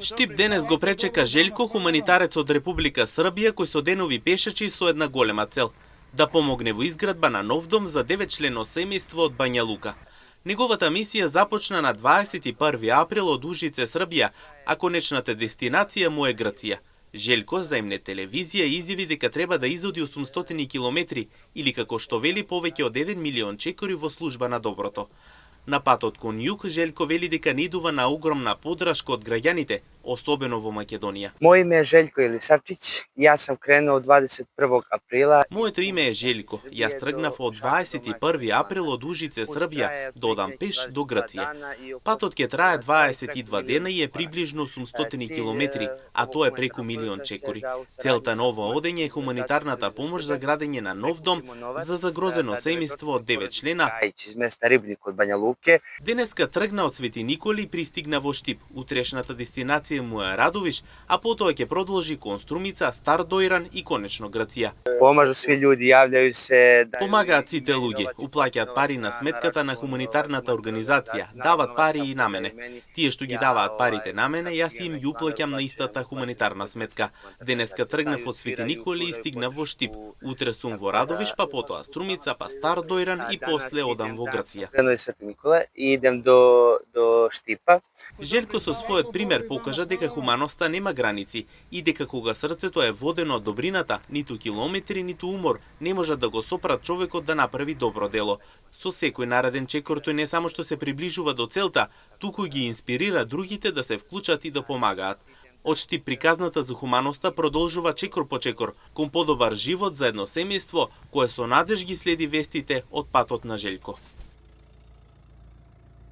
Штип денес го пречека Желјко, хуманитарец од Република Србија, кој со денови пешачи со една голема цел – да помогне во изградба на нов дом за 9-члено семејство од Бања Лука. Неговата мисија започна на 21 април од Ужице, Србија, а конечната дестинација му е Грција. Желјко заемне телевизија изјави дека треба да изоди 800 километри или како што вели повеќе од 1 милион чекори во служба на доброто. На патот кон југ, Желјко вели дека не идува на огромна подршка од граѓаните, особено во Македонија. Моје име е Желјко Елисавчиć, јас сам кренуо 21 априла. Моето име е Желјко. Јас тргнав од 21 април од Ужице, Србија, да одам пеш до Грција. Патот ќе трае 22 дена и е приближно 800 километри, а тоа е преку милион чекори. Целта на ова одење е хуманитарната помош за градење на нов дом за загрозено семејство од 9 члена. Денеска тргна од Свети Николи и пристигна во Штип. Утрешната дестинација му е Радовиш, а потоа ќе продолжи кон Струмица, Стар Дојран и конечно Грција. Помажу сви луѓе, јављају се. Помагаат сите луѓе, уплаќаат пари на сметката на хуманитарната организација, дават пари и на мене. Тие што ги даваат парите на мене, јас им ги уплаќам на истата хуманитарна сметка. Денеска тргнав од Свети Николи и стигнав во Штип. Утре сум во Радовиш, па потоа Струмица, па Стар Дојран и после одам во Грција. И идем до Штипа. Желјко со својот пример покажа дека хуманоста нема граници и дека кога срцето е водено од добрината, ниту километри, ниту умор не можат да го сопрат човекот да направи добро дело. Со секој нареден чекор тој не само што се приближува до целта, туку ги инспирира другите да се вклучат и да помагаат. Од Штип приказната за хуманоста продолжува чекор по чекор, кон подобар живот за едно семејство кое со надеж ги следи вестите од патот на Желјко.